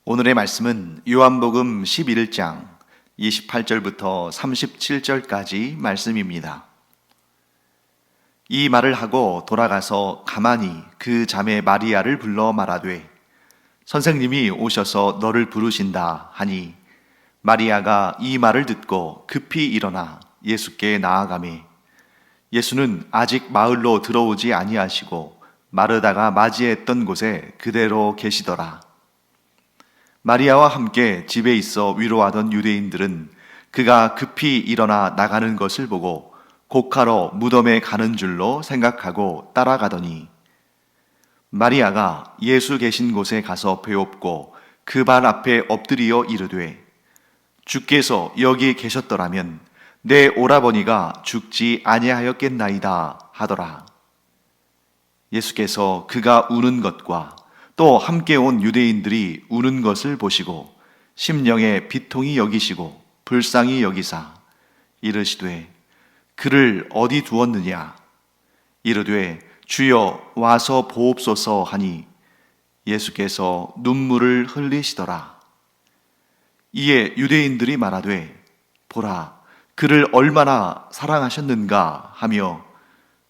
오늘의 말씀은 요한복음 11장 28절부터 37절까지 말씀입니다. 이 말을 하고 돌아가서 가만히 그 자매 마리아를 불러 말하되 선생님이 오셔서 너를 부르신다 하니 마리아가 이 말을 듣고 급히 일어나 예수께 나아가매 예수는 아직 마을로 들어오지 아니하시고 마르다가 맞이했던 곳에 그대로 계시더라. 마리아와 함께 집에 있어 위로하던 유대인들은 그가 급히 일어나 나가는 것을 보고 곡하러 무덤에 가는 줄로 생각하고 따라가더니 마리아가 예수 계신 곳에 가서 배웁고 그 발 앞에 엎드리어 이르되 주께서 여기 계셨더라면 내 오라버니가 죽지 아니하였겠나이다 하더라. 예수께서 그가 우는 것과 또 함께 온 유대인들이 우는 것을 보시고 심령에 비통히 여기시고 불쌍히 여기사 이르시되 그를 어디 두었느냐 이르되 주여 와서 보옵소서 하니 예수께서 눈물을 흘리시더라. 이에 유대인들이 말하되 보라 그를 얼마나 사랑하셨는가 하며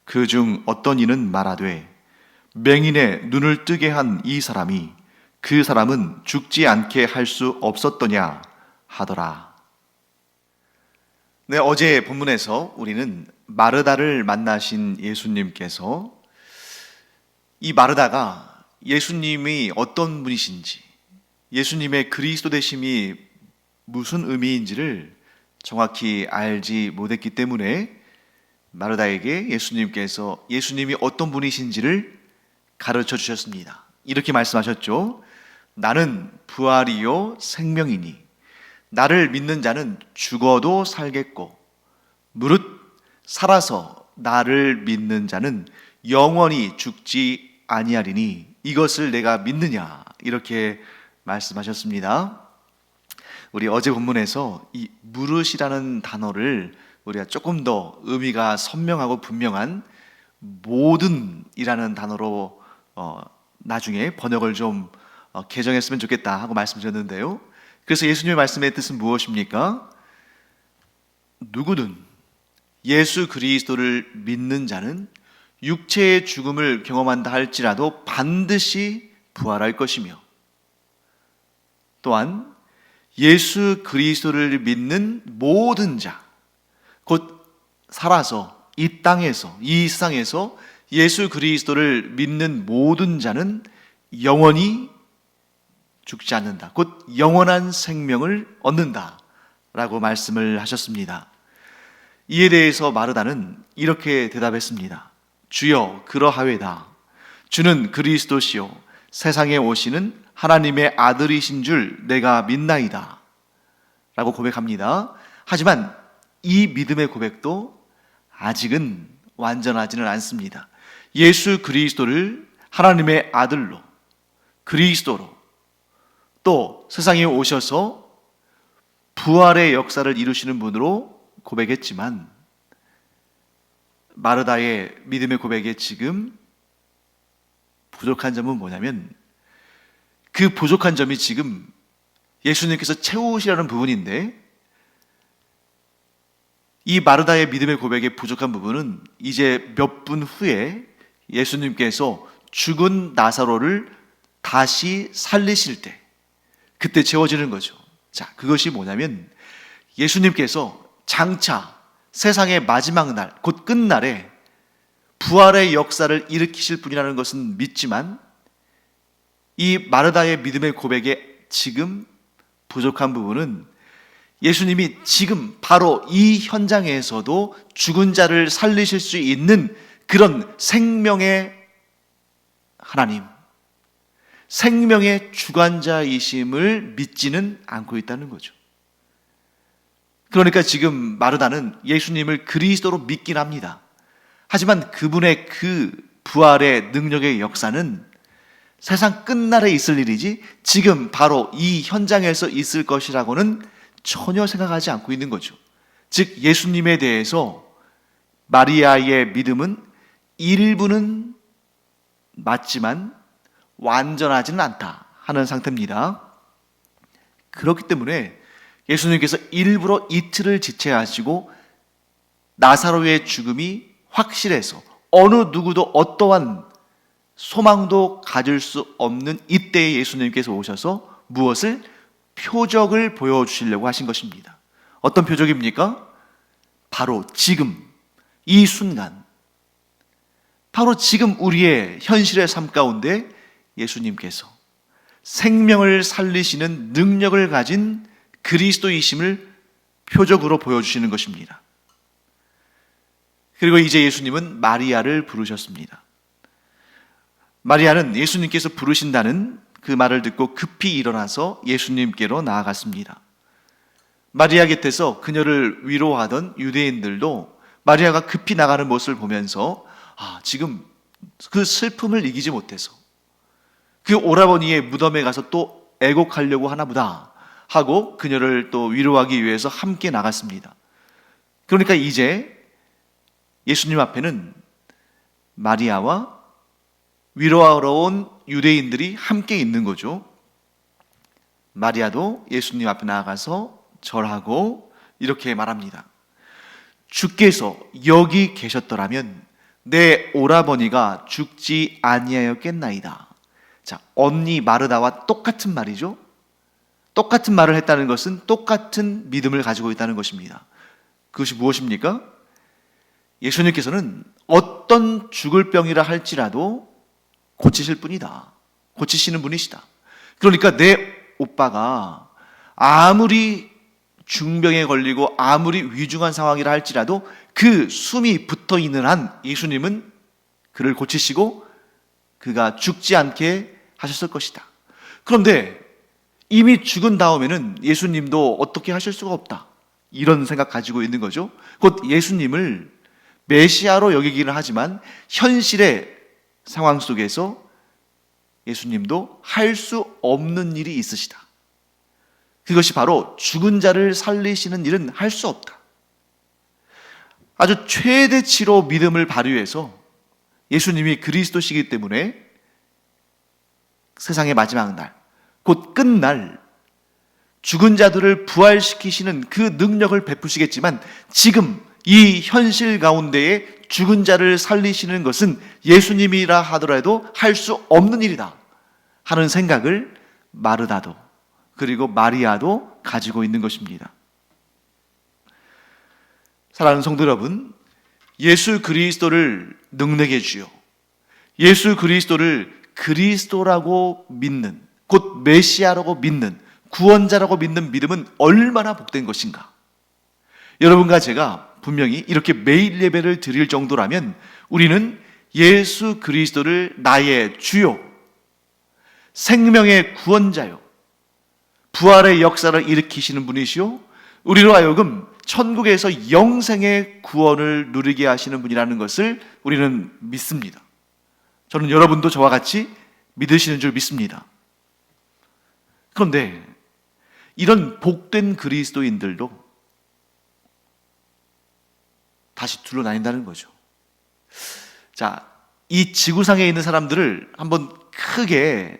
그 중 어떤 이는 말하되 맹인의 눈을 뜨게 한 이 사람이 그 사람은 죽지 않게 할 수 없었더냐 하더라. 네, 어제 본문에서 우리는 마르다를 만나신 예수님께서 이 마르다가 예수님이 어떤 분이신지, 예수님의 그리스도 되심이 무슨 의미인지를 정확히 알지 못했기 때문에 마르다에게 예수님께서 예수님이 어떤 분이신지를 가르쳐 주셨습니다. 이렇게 말씀하셨죠. 나는 부활이요 생명이니 나를 믿는 자는 죽어도 살겠고 무릇 살아서 나를 믿는 자는 영원히 죽지 아니하리니 이것을 내가 믿느냐 이렇게 말씀하셨습니다. 우리 어제 본문에서 이 무릇이라는 단어를 우리가 조금 더 의미가 선명하고 분명한 모든이라는 단어로 나중에 번역을 좀 개정했으면 좋겠다 하고 말씀드렸는데요. 그래서 예수님의 말씀의 뜻은 무엇입니까? 누구든 예수 그리스도를 믿는 자는 육체의 죽음을 경험한다 할지라도 반드시 부활할 것이며 또한 예수 그리스도를 믿는 모든 자, 곧 살아서 이 땅에서 이 세상에서 예수 그리스도를 믿는 모든 자는 영원히 죽지 않는다. 곧 영원한 생명을 얻는다 라고 말씀을 하셨습니다. 이에 대해서 마르다는 이렇게 대답했습니다. 주여 그러하외다. 주는 그리스도시요 세상에 오시는 하나님의 아들이신 줄 내가 믿나이다 라고 고백합니다. 하지만 이 믿음의 고백도 아직은 완전하지는 않습니다. 예수 그리스도를 하나님의 아들로 그리스도로 또 세상에 오셔서 부활의 역사를 이루시는 분으로 고백했지만 마르다의 믿음의 고백에 지금 부족한 점은 뭐냐면 그 부족한 점이 지금 예수님께서 채우시라는 부분인데 이 마르다의 믿음의 고백의 부족한 부분은 이제 몇 분 후에 예수님께서 죽은 나사로를 다시 살리실 때 그때 채워지는 거죠. 자, 그것이 뭐냐면 예수님께서 장차 세상의 마지막 날, 곧 끝날에 부활의 역사를 일으키실 분이라는 것은 믿지만 이 마르다의 믿음의 고백에 지금 부족한 부분은 예수님이 지금 바로 이 현장에서도 죽은 자를 살리실 수 있는 그런 생명의 하나님, 생명의 주관자이심을 믿지는 않고 있다는 거죠. 그러니까 지금 마르다는 예수님을 그리스도로 믿긴 합니다. 하지만 그분의 그 부활의 능력의 역사는 세상 끝날에 있을 일이지 지금 바로 이 현장에서 있을 것이라고는 전혀 생각하지 않고 있는 거죠. 즉 예수님에 대해서 마리아의 믿음은 일부는 맞지만 완전하지는 않다 하는 상태입니다. 그렇기 때문에 예수님께서 일부러 이틀을 지체하시고 나사로의 죽음이 확실해서 어느 누구도 어떠한 소망도 가질 수 없는 이때에 예수님께서 오셔서 무엇을? 표적을 보여주시려고 하신 것입니다. 어떤 표적입니까? 바로 지금 이 순간, 바로 지금 우리의 현실의 삶 가운데 예수님께서 생명을 살리시는 능력을 가진 그리스도이심을 표적으로 보여주시는 것입니다. 그리고 이제 예수님은 마리아를 부르셨습니다. 마리아는 예수님께서 부르신다는 그 말을 듣고 급히 일어나서 예수님께로 나아갔습니다. 마리아 곁에서 그녀를 위로하던 유대인들도 마리아가 급히 나가는 모습을 보면서 지금 그 슬픔을 이기지 못해서 그 오라버니의 무덤에 가서 또 애곡하려고 하나 보다 하고 그녀를 또 위로하기 위해서 함께 나갔습니다. 그러니까 이제 예수님 앞에는 마리아와 위로하러 온 유대인들이 함께 있는 거죠. 마리아도 예수님 앞에 나아가서 절하고 이렇게 말합니다. 주께서 여기 계셨더라면 내 오라버니가 죽지 아니하였겠나이다. 자, 언니 마르다와 똑같은 말이죠. 똑같은 말을 했다는 것은 똑같은 믿음을 가지고 있다는 것입니다. 그것이 무엇입니까? 예수님께서는 어떤 죽을 병이라 할지라도 고치실 분이다. 고치시는 분이시다. 그러니까 내 오빠가 아무리 중병에 걸리고 아무리 위중한 상황이라 할지라도 그 숨이 붙어 있는 한 예수님은 그를 고치시고 그가 죽지 않게 하셨을 것이다. 그런데 이미 죽은 다음에는 예수님도 어떻게 하실 수가 없다. 이런 생각 가지고 있는 거죠. 곧 예수님을 메시아로 여기기는 하지만 현실의 상황 속에서 예수님도 할 수 없는 일이 있으시다. 그것이 바로 죽은 자를 살리시는 일은 할 수 없다. 아주 최대치로 믿음을 발휘해서 예수님이 그리스도시기 때문에 세상의 마지막 날, 곧 끝날 죽은 자들을 부활시키시는 그 능력을 베푸시겠지만 지금 이 현실 가운데에 죽은 자를 살리시는 것은 예수님이라 하더라도 할 수 없는 일이다 하는 생각을 마르다도 그리고 마리아도 가지고 있는 것입니다. 사랑하는 성도 여러분, 예수 그리스도를 능력의 주요, 예수 그리스도를 그리스도라고 믿는, 곧 메시아라고 믿는, 구원자라고 믿는 믿음은 얼마나 복된 것인가. 여러분과 제가 분명히 이렇게 매일 예배를 드릴 정도라면 우리는 예수 그리스도를 나의 주요, 생명의 구원자요, 부활의 역사를 일으키시는 분이시요, 우리로 하여금 천국에서 영생의 구원을 누리게 하시는 분이라는 것을 우리는 믿습니다. 저는 여러분도 저와 같이 믿으시는 줄 믿습니다. 그런데 이런 복된 그리스도인들도 다시 둘러다닌다는 거죠. 자, 이 지구상에 있는 사람들을 한번 크게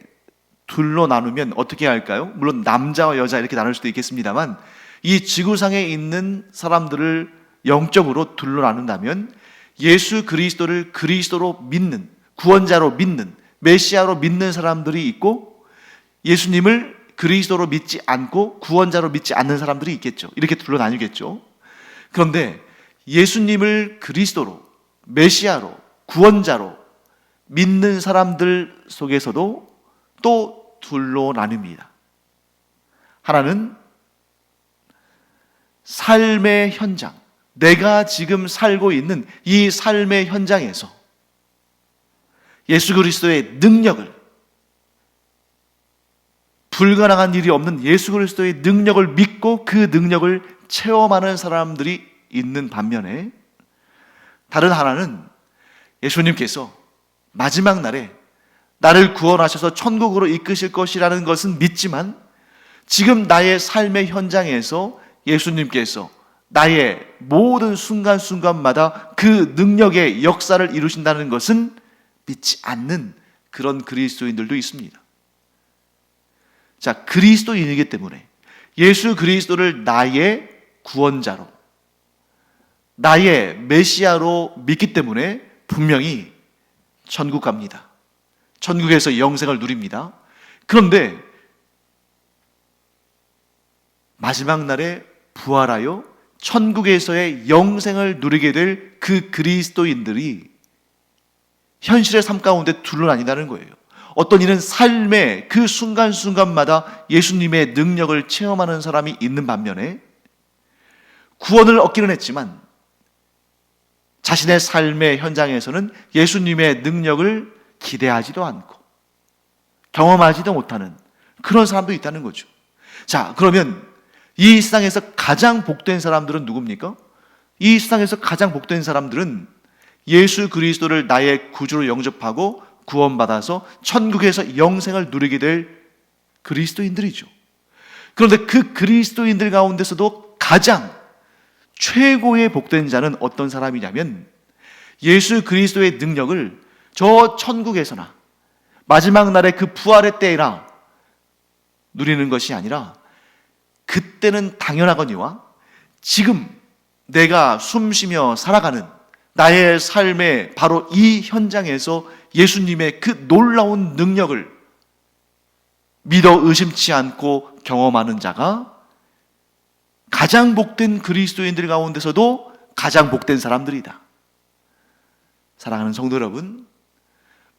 둘로 나누면 어떻게 할까요? 물론 남자와 여자 이렇게 나눌 수도 있겠습니다만 이 지구상에 있는 사람들을 영적으로 둘로 나눈다면 예수 그리스도를 그리스도로 믿는, 구원자로 믿는, 메시아로 믿는 사람들이 있고 예수님을 그리스도로 믿지 않고 구원자로 믿지 않는 사람들이 있겠죠. 이렇게 둘로 나뉘겠죠. 그런데 예수님을 그리스도로, 메시아로, 구원자로 믿는 사람들 속에서도 또 둘로 나뉩니다. 하나는 삶의 현장, 내가 지금 살고 있는 이 삶의 현장에서 예수 그리스도의 능력을, 불가능한 일이 없는 예수 그리스도의 능력을 믿고 그 능력을 체험하는 사람들이 있는 반면에 다른 하나는 예수님께서 마지막 날에 나를 구원하셔서 천국으로 이끄실 것이라는 것은 믿지만 지금 나의 삶의 현장에서 예수님께서 나의 모든 순간순간마다 그 능력의 역사를 이루신다는 것은 믿지 않는 그런 그리스도인들도 있습니다. 자, 그리스도인이기 때문에 예수 그리스도를 나의 구원자로, 나의 메시아로 믿기 때문에 분명히 천국 갑니다. 천국에서 영생을 누립니다. 그런데 마지막 날에 부활하여 천국에서의 영생을 누리게 될 그 그리스도인들이 현실의 삶 가운데 둘로 나뉜다는 거예요. 어떤 이는 삶의 그 순간순간마다 예수님의 능력을 체험하는 사람이 있는 반면에 구원을 얻기는 했지만 자신의 삶의 현장에서는 예수님의 능력을 기대하지도 않고 경험하지도 못하는 그런 사람도 있다는 거죠. 자, 그러면 이 세상에서 가장 복된 사람들은 누굽니까? 이 세상에서 가장 복된 사람들은 예수 그리스도를 나의 구주로 영접하고 구원받아서 천국에서 영생을 누리게 될 그리스도인들이죠. 그런데 그 그리스도인들 가운데서도 가장 최고의 복된 자는 어떤 사람이냐면 예수 그리스도의 능력을 저 천국에서나 마지막 날의 그 부활의 때에나 누리는 것이 아니라 그때는 당연하거니와 지금 내가 숨쉬며 살아가는 나의 삶의 바로 이 현장에서 예수님의 그 놀라운 능력을 믿어 의심치 않고 경험하는 자가 가장 복된 그리스도인들 가운데서도 가장 복된 사람들이다. 사랑하는 성도 여러분,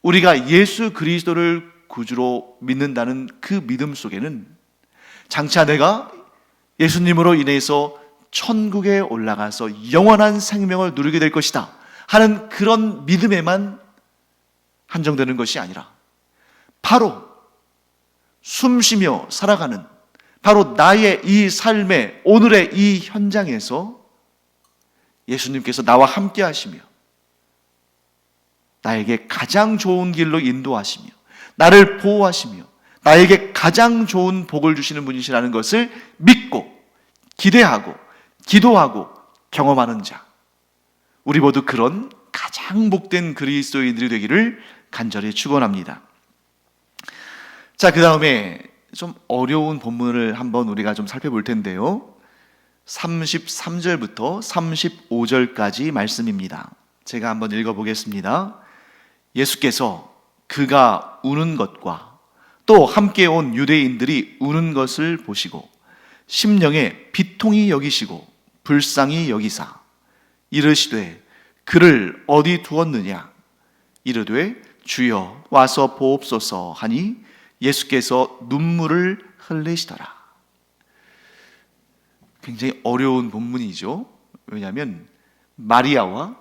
우리가 예수 그리스도를 구주로 믿는다는 그 믿음 속에는 장차 내가 예수님으로 인해서 천국에 올라가서 영원한 생명을 누리게 될 것이다 하는 그런 믿음에만 한정되는 것이 아니라 바로 숨쉬며 살아가는 바로 나의 이 삶의 오늘의 이 현장에서 예수님께서 나와 함께 하시며 나에게 가장 좋은 길로 인도하시며 나를 보호하시며 나에게 가장 좋은 복을 주시는 분이시라는 것을 믿고 기대하고 기도하고 경험하는 자, 우리 모두 그런 가장 복된 그리스도인들이 되기를 간절히 축원합니다. 자, 그 다음에 좀 어려운 본문을 한번 우리가 좀 살펴볼 텐데요, 33절부터 35절까지 말씀입니다. 제가 한번 읽어보겠습니다. 예수께서 그가 우는 것과 또 함께 온 유대인들이 우는 것을 보시고 심령에 비통히 여기시고 불쌍히 여기사 이르시되 그를 어디 두었느냐? 이르되 주여 와서 보옵소서 하니 예수께서 눈물을 흘리시더라. 굉장히 어려운 본문이죠. 왜냐하면 마리아와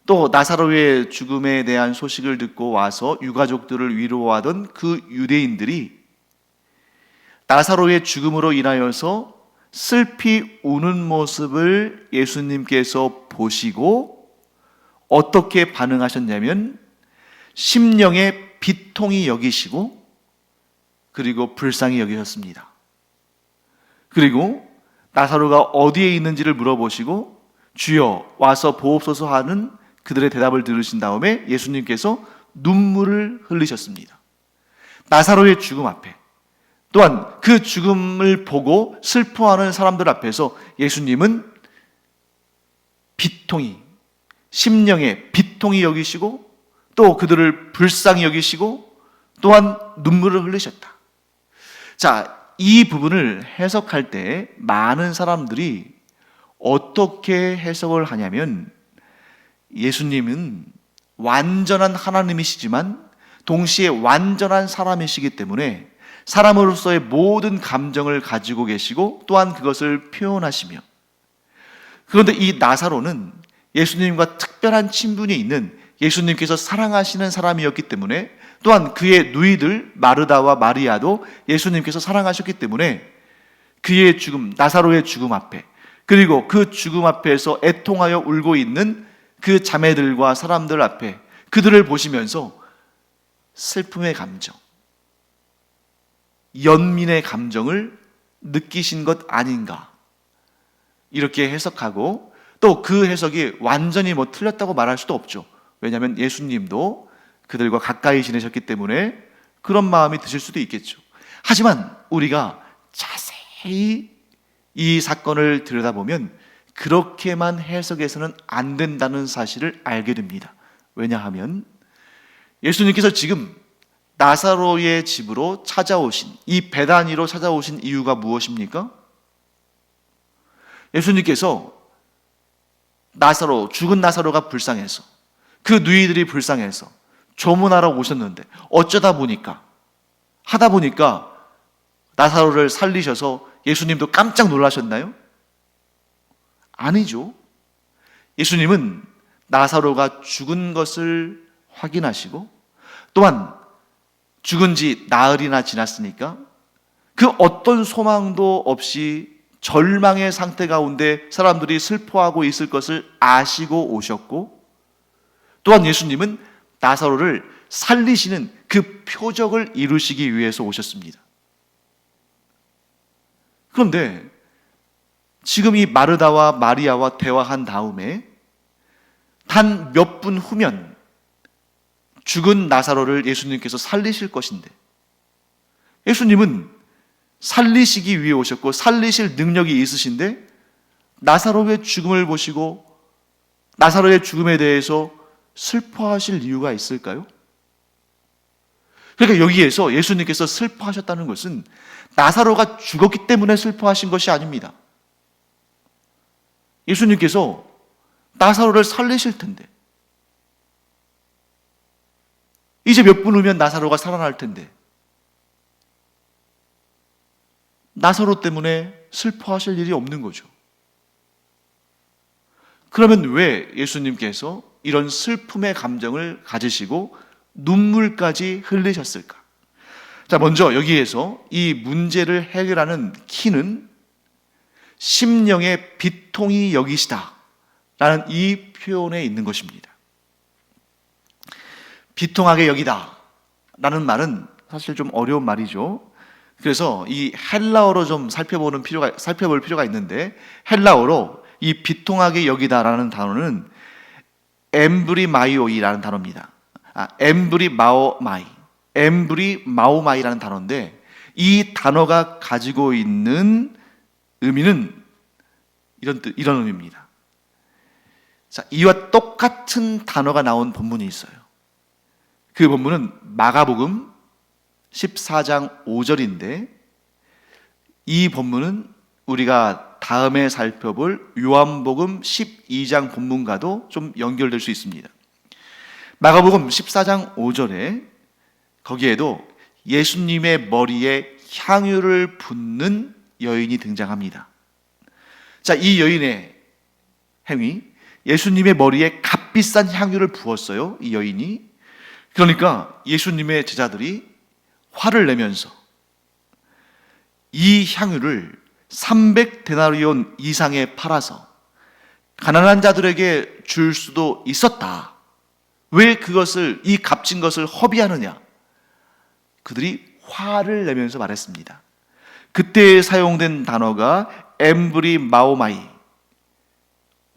또 나사로의 죽음에 대한 소식을 듣고 와서 유가족들을 위로하던 그 유대인들이 나사로의 죽음으로 인하여서 슬피 우는 모습을 예수님께서 보시고 어떻게 반응하셨냐면 심령에 비통히 여기시고 그리고 불쌍히 여기셨습니다. 그리고 나사로가 어디에 있는지를 물어보시고 주여 와서 보옵소서 하는 그들의 대답을 들으신 다음에 예수님께서 눈물을 흘리셨습니다. 나사로의 죽음 앞에, 또한 그 죽음을 보고 슬퍼하는 사람들 앞에서 예수님은 비통히, 심령에 비통히 여기시고 또 그들을 불쌍히 여기시고 또한 눈물을 흘리셨다. 자, 이 부분을 해석할 때 많은 사람들이 어떻게 해석을 하냐면 예수님은 완전한 하나님이시지만 동시에 완전한 사람이시기 때문에 사람으로서의 모든 감정을 가지고 계시고 또한 그것을 표현하시며, 그런데 이 나사로는 예수님과 특별한 친분이 있는 예수님께서 사랑하시는 사람이었기 때문에 또한 그의 누이들 마르다와 마리아도 예수님께서 사랑하셨기 때문에 그의 죽음, 나사로의 죽음 앞에, 그리고 그 죽음 앞에서 애통하여 울고 있는 그 자매들과 사람들 앞에 그들을 보시면서 슬픔의 감정, 연민의 감정을 느끼신 것 아닌가, 이렇게 해석하고, 또 그 해석이 완전히 틀렸다고 말할 수도 없죠. 왜냐하면 예수님도 그들과 가까이 지내셨기 때문에 그런 마음이 드실 수도 있겠죠. 하지만 우리가 자세히 이 사건을 들여다보면 그렇게만 해석해서는 안 된다는 사실을 알게 됩니다. 왜냐하면 예수님께서 지금 나사로의 집으로 찾아오신, 이 베다니로 찾아오신 이유가 무엇입니까? 예수님께서 죽은 나사로가 불쌍해서, 그 누이들이 불쌍해서 조문하러 오셨는데 하다 보니까 나사로를 살리셔서 예수님도 깜짝 놀라셨나요? 아니죠. 예수님은 나사로가 죽은 것을 확인하시고, 또한 죽은 지 나흘이나 지났으니까 그 어떤 소망도 없이 절망의 상태 가운데 사람들이 슬퍼하고 있을 것을 아시고 오셨고, 또한 예수님은 나사로를 살리시는 그 표적을 이루시기 위해서 오셨습니다. 그런데 지금 이 마르다와 마리아와 대화한 다음에 단 몇 분 후면 죽은 나사로를 예수님께서 살리실 것인데, 예수님은 살리시기 위해 오셨고 살리실 능력이 있으신데 나사로의 죽음을 보시고 나사로의 죽음에 대해서 슬퍼하실 이유가 있을까요? 그러니까 여기에서 예수님께서 슬퍼하셨다는 것은 나사로가 죽었기 때문에 슬퍼하신 것이 아닙니다. 예수님께서 나사로를 살리실 텐데, 이제 몇 분 후면 나사로가 살아날 텐데 나사로 때문에 슬퍼하실 일이 없는 거죠. 그러면 왜 예수님께서 이런 슬픔의 감정을 가지시고 눈물까지 흘리셨을까? 자, 먼저 여기에서 이 문제를 해결하는 키는 심령의 비통이 여기시다 라는 이 표현에 있는 것입니다. 비통하게 여기다 라는 말은 사실 좀 어려운 말이죠. 그래서 이 헬라어로 좀 살펴볼 필요가 있는데, 헬라어로 이 비통하게 여기다라는 단어는 엠브리마이오이라는 단어입니다. 엠브리마오마이라는 단어인데, 이 단어가 가지고 있는 의미는 이런 의미입니다. 자, 이와 똑같은 단어가 나온 본문이 있어요. 그 본문은 마가복음 14장 5절인데, 이 본문은 우리가 다음에 살펴볼 요한복음 12장 본문과도 좀 연결될 수 있습니다. 마가복음 14장 5절에 거기에도 예수님의 머리에 향유를 붓는 여인이 등장합니다. 자, 이 여인의 행위, 예수님의 머리에 값비싼 향유를 부었어요, 이 여인이. 그러니까 예수님의 제자들이 화를 내면서 이 향유를 300데나리온 이상에 팔아서 가난한 자들에게 줄 수도 있었다. 왜 이 값진 것을 허비하느냐? 그들이 화를 내면서 말했습니다. 그때 사용된 단어가 엠브리마오마이,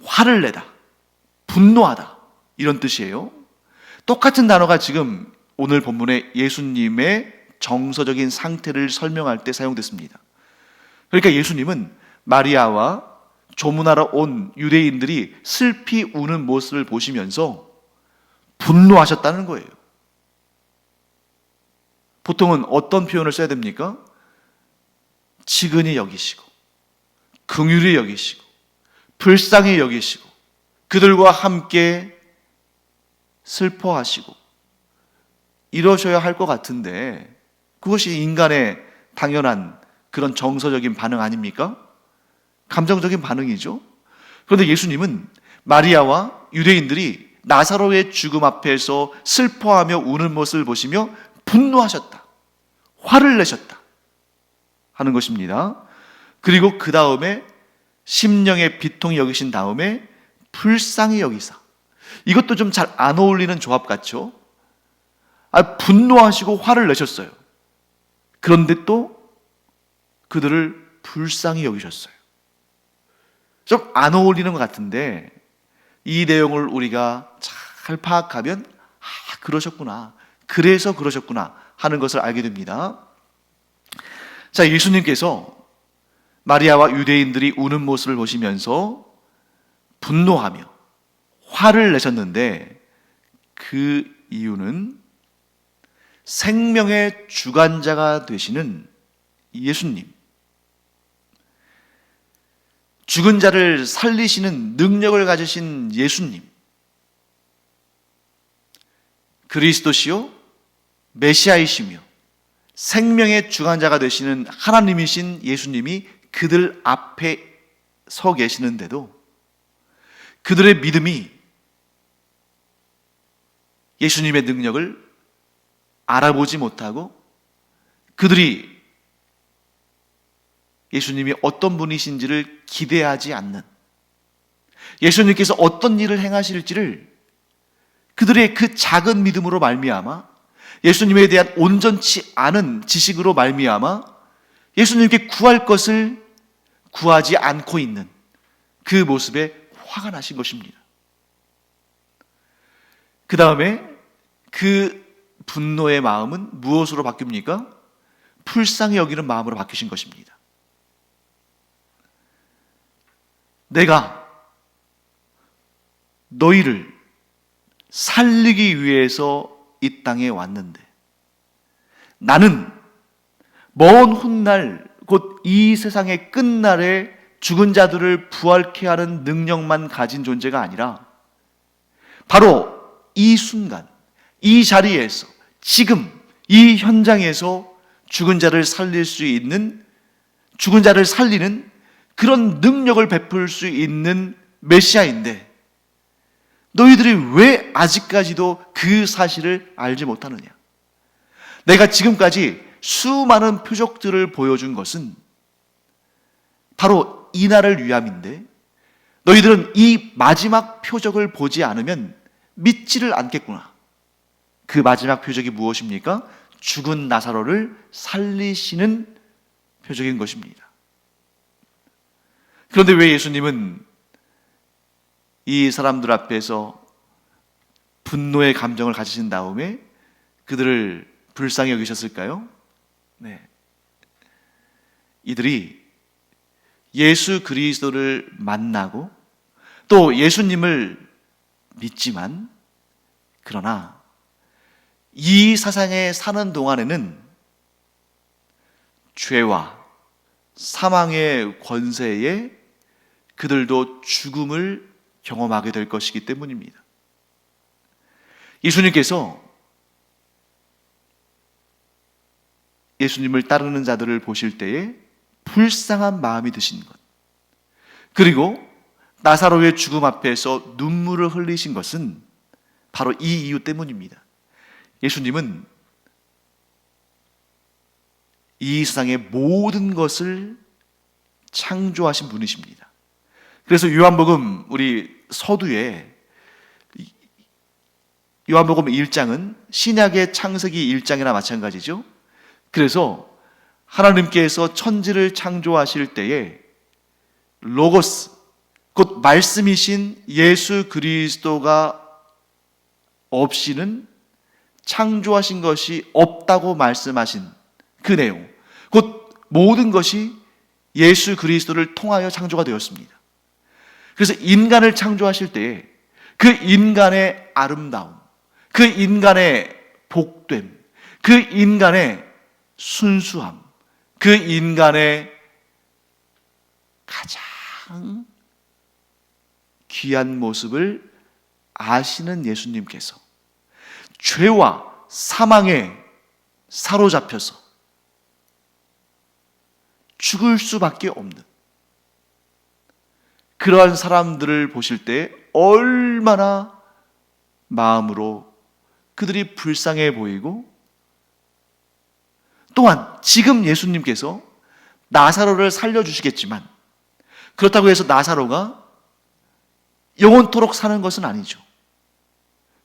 화를 내다, 분노하다, 이런 뜻이에요. 똑같은 단어가 지금 오늘 본문에 예수님의 정서적인 상태를 설명할 때 사용됐습니다. 그러니까 예수님은 마리아와 조문하러 온 유대인들이 슬피 우는 모습을 보시면서 분노하셨다는 거예요. 보통은 어떤 표현을 써야 됩니까? 지근히 여기시고, 긍휼히 여기시고, 불쌍히 여기시고, 그들과 함께 슬퍼하시고 이러셔야 할 것 같은데, 그것이 인간의 당연한 그런 정서적인 반응 아닙니까? 감정적인 반응이죠. 그런데 예수님은 마리아와 유대인들이 나사로의 죽음 앞에서 슬퍼하며 우는 모습을 보시며 분노하셨다, 화를 내셨다 하는 것입니다. 그리고 그 다음에 심령의 비통이 여기신 다음에 불쌍히 여기사, 이것도 좀 잘 안 어울리는 조합 같죠? 분노하시고 화를 내셨어요. 그런데 또 그들을 불쌍히 여기셨어요. 좀 안 어울리는 것 같은데, 이 내용을 우리가 잘 파악하면 그러셨구나, 그래서 그러셨구나 하는 것을 알게 됩니다. 자, 예수님께서 마리아와 유대인들이 우는 모습을 보시면서 분노하며 화를 내셨는데, 그 이유는 생명의 주관자가 되시는 예수님, 죽은 자를 살리시는 능력을 가지신 예수님, 그리스도시요 메시아이시며 생명의 주관자가 되시는 하나님이신 예수님이 그들 앞에 서 계시는데도 그들의 믿음이 예수님의 능력을 알아보지 못하고, 그들이 예수님이 어떤 분이신지를 기대하지 않는, 예수님께서 어떤 일을 행하실지를 그들의 그 작은 믿음으로 말미암아, 예수님에 대한 온전치 않은 지식으로 말미암아 예수님께 구할 것을 구하지 않고 있는 그 모습에 화가 나신 것입니다. 그 다음에 그 분노의 마음은 무엇으로 바뀝니까? 불쌍히 여기는 마음으로 바뀌신 것입니다. 내가 너희를 살리기 위해서 이 땅에 왔는데, 나는 먼 훗날 곧 이 세상의 끝날에 죽은 자들을 부활케 하는 능력만 가진 존재가 아니라 바로 이 순간, 이 자리에서, 지금 이 현장에서 죽은 자를 살릴 수 있는, 죽은 자를 살리는 그런 능력을 베풀 수 있는 메시아인데, 너희들이 왜 아직까지도 그 사실을 알지 못하느냐? 내가 지금까지 수많은 표적들을 보여준 것은 바로 이 날을 위함인데, 너희들은 이 마지막 표적을 보지 않으면 믿지를 않겠구나. 그 마지막 표적이 무엇입니까? 죽은 나사로를 살리시는 표적인 것입니다. 그런데 왜 예수님은 이 사람들 앞에서 분노의 감정을 가지신 다음에 그들을 불쌍히 여기셨을까요? 네. 이들이 예수 그리스도를 만나고 또 예수님을 믿지만, 그러나 이 세상에 사는 동안에는 죄와 사망의 권세에 그들도 죽음을 경험하게 될 것이기 때문입니다. 예수님께서 예수님을 따르는 자들을 보실 때에 불쌍한 마음이 드신 것, 그리고 나사로의 죽음 앞에서 눈물을 흘리신 것은 바로 이 이유 때문입니다. 예수님은 이 세상의 모든 것을 창조하신 분이십니다. 그래서 요한복음 우리 서두에 요한복음 1장은 신약의 창세기 1장이나 마찬가지죠. 그래서 하나님께서 천지를 창조하실 때에 로고스, 곧 말씀이신 예수 그리스도가 없이는 창조하신 것이 없다고 말씀하신 그 내용, 곧 모든 것이 예수 그리스도를 통하여 창조가 되었습니다. 그래서 인간을 창조하실 때에 그 인간의 아름다움, 그 인간의 복됨, 그 인간의 순수함, 그 인간의 가장 귀한 모습을 아시는 예수님께서 죄와 사망에 사로잡혀서 죽을 수밖에 없는 그러한 사람들을 보실 때 얼마나 마음으로 그들이 불쌍해 보이고, 또한 지금 예수님께서 나사로를 살려주시겠지만 그렇다고 해서 나사로가 영원토록 사는 것은 아니죠.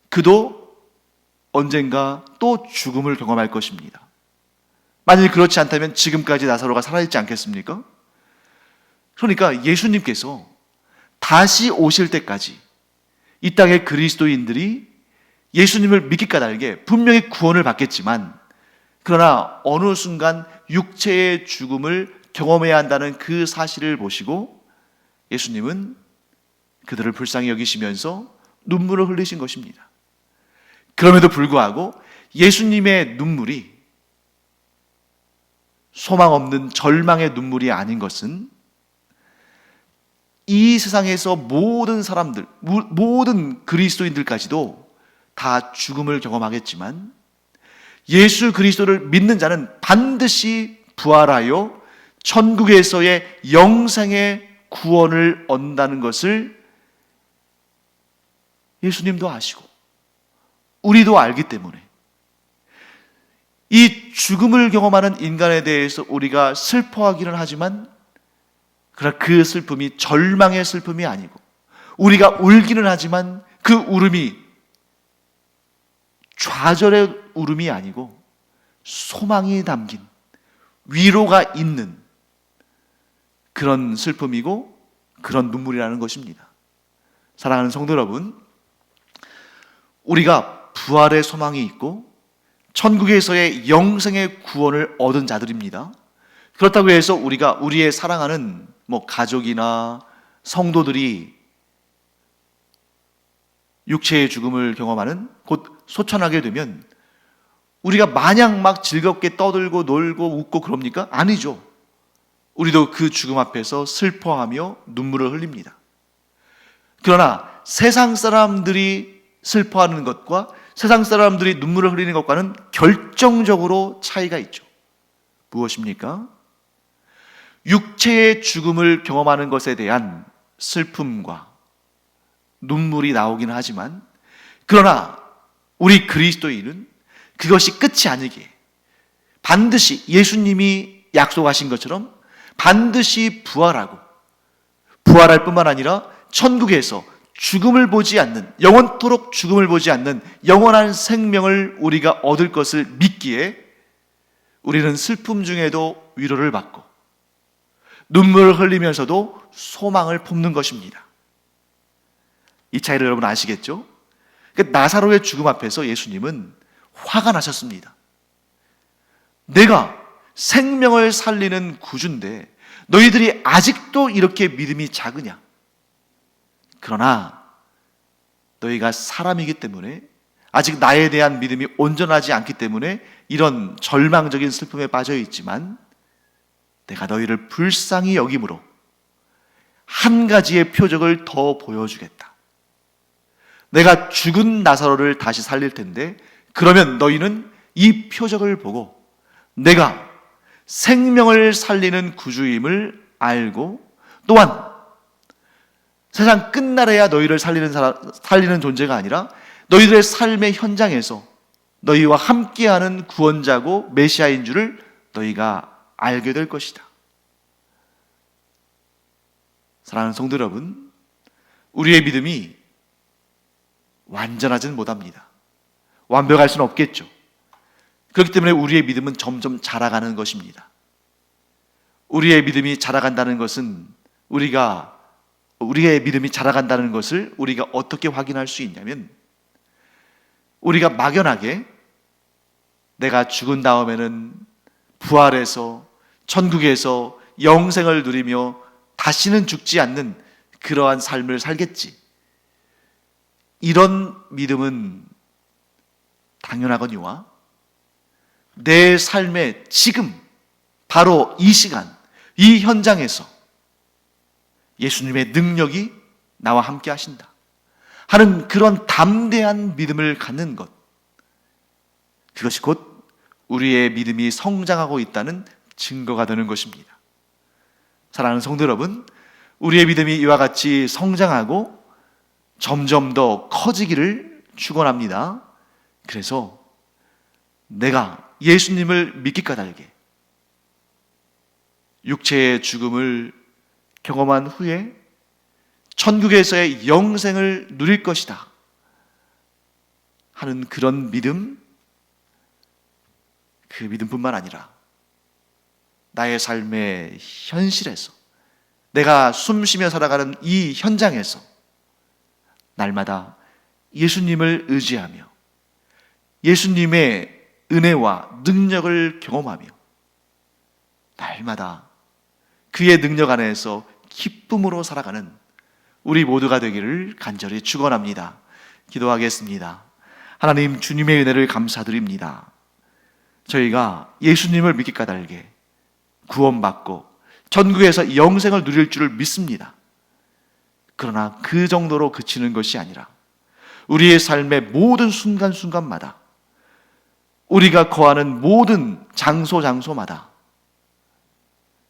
그도 언젠가 또 죽음을 경험할 것입니다. 만일 그렇지 않다면 지금까지 나사로가 살아있지 않겠습니까? 그러니까 예수님께서 다시 오실 때까지 이 땅의 그리스도인들이 예수님을 믿기 까닭에 분명히 구원을 받겠지만, 그러나 어느 순간 육체의 죽음을 경험해야 한다는 그 사실을 보시고 예수님은 그들을 불쌍히 여기시면서 눈물을 흘리신 것입니다. 그럼에도 불구하고 예수님의 눈물이 소망 없는 절망의 눈물이 아닌 것은 이 세상에서 모든 사람들, 모든 그리스도인들까지도 다 죽음을 경험하겠지만 예수 그리스도를 믿는 자는 반드시 부활하여 천국에서의 영생의 구원을 얻는다는 것을 예수님도 아시고 우리도 알기 때문에 이 죽음을 경험하는 인간에 대해서 우리가 슬퍼하기는 하지만 그러나 그 슬픔이 절망의 슬픔이 아니고 우리가 울기는 하지만 그 울음이 좌절의 울음이 아니고 소망이 담긴 위로가 있는 그런 슬픔이고 그런 눈물이라는 것입니다. 사랑하는 성도 여러분, 우리가 부활의 소망이 있고 천국에서의 영생의 구원을 얻은 자들입니다. 그렇다고 해서 우리가 우리의 사랑하는 가족이나 성도들이 육체의 죽음을 경험하는 곧 소천하게 되면 우리가 마냥 막 즐겁게 떠들고 놀고 웃고 그럽니까? 아니죠. 우리도 그 죽음 앞에서 슬퍼하며 눈물을 흘립니다. 그러나 세상 사람들이 슬퍼하는 것과 세상 사람들이 눈물을 흘리는 것과는 결정적으로 차이가 있죠. 무엇입니까? 육체의 죽음을 경험하는 것에 대한 슬픔과 눈물이 나오긴 하지만 그러나 우리 그리스도인은 그것이 끝이 아니기에 반드시 예수님이 약속하신 것처럼 반드시 부활하고 부활할 뿐만 아니라 천국에서 죽음을 보지 않는, 영원토록 죽음을 보지 않는 영원한 생명을 우리가 얻을 것을 믿기에 우리는 슬픔 중에도 위로를 받고 눈물을 흘리면서도 소망을 품는 것입니다. 이 차이를 여러분 아시겠죠? 나사로의 죽음 앞에서 예수님은 화가 나셨습니다. 내가 생명을 살리는 구주인데 너희들이 아직도 이렇게 믿음이 작으냐? 그러나 너희가 사람이기 때문에 아직 나에 대한 믿음이 온전하지 않기 때문에 이런 절망적인 슬픔에 빠져 있지만 내가 너희를 불쌍히 여김으로 한 가지의 표적을 더 보여주겠다. 내가 죽은 나사로를 다시 살릴 텐데 그러면 너희는 이 표적을 보고 내가 생명을 살리는 구주임을 알고 또한 세상 끝날에야 너희를 살리는 존재가 아니라 너희들의 삶의 현장에서 너희와 함께하는 구원자고 메시아인 줄을 너희가 알게 될 것이다. 사랑하는 성도 여러분, 우리의 믿음이 완전하지는 못합니다. 완벽할 수는 없겠죠. 그렇기 때문에 우리의 믿음은 점점 자라가는 것입니다. 우리의 믿음이 자라간다는 것은 우리의 믿음이 자라간다는 것을 우리가 어떻게 확인할 수 있냐면 우리가 막연하게 내가 죽은 다음에는 부활해서 천국에서 영생을 누리며 다시는 죽지 않는 그러한 삶을 살겠지. 이런 믿음은 당연하거니와 내 삶의 지금 바로 이 시간 이 현장에서 예수님의 능력이 나와 함께 하신다 하는 그런 담대한 믿음을 갖는 것, 그것이 곧 우리의 믿음이 성장하고 있다는 증거가 되는 것입니다. 사랑하는 성도 여러분, 우리의 믿음이 이와 같이 성장하고 점점 더 커지기를 축원합니다. 그래서 내가 예수님을 믿기 까닭에 육체의 죽음을 경험한 후에 천국에서의 영생을 누릴 것이다 하는 그런 믿음, 그 믿음뿐만 아니라 나의 삶의 현실에서 내가 숨쉬며 살아가는 이 현장에서 날마다 예수님을 의지하며 예수님의 은혜와 능력을 경험하며 날마다 그의 능력 안에서 기쁨으로 살아가는 우리 모두가 되기를 간절히 축원합니다. 기도하겠습니다. 하나님, 주님의 은혜를 감사드립니다. 저희가 예수님을 믿기 까닭에 구원받고 전국에서 영생을 누릴 줄을 믿습니다. 그러나 그 정도로 그치는 것이 아니라 우리의 삶의 모든 순간순간마다, 우리가 거하는 모든 장소마다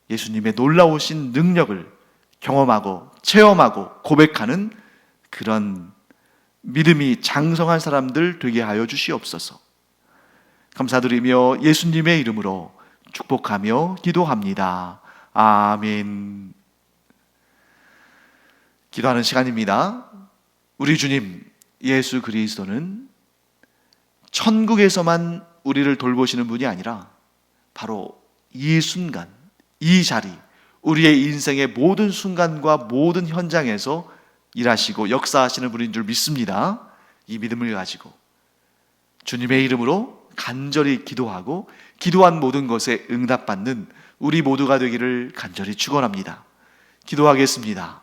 예수님의 놀라우신 능력을 경험하고 체험하고 고백하는 그런 믿음이 장성한 사람들 되게 하여 주시옵소서. 감사드리며 예수님의 이름으로 축복하며 기도합니다. 아멘. 기도하는 시간입니다. 우리 주님 예수 그리스도는 천국에서만 우리를 돌보시는 분이 아니라 바로 이 순간, 이 자리, 우리의 인생의 모든 순간과 모든 현장에서 일하시고 역사하시는 분인 줄 믿습니다. 이 믿음을 가지고 주님의 이름으로 간절히 기도하고 기도한 모든 것에 응답받는 우리 모두가 되기를 간절히 축원합니다. 기도하겠습니다.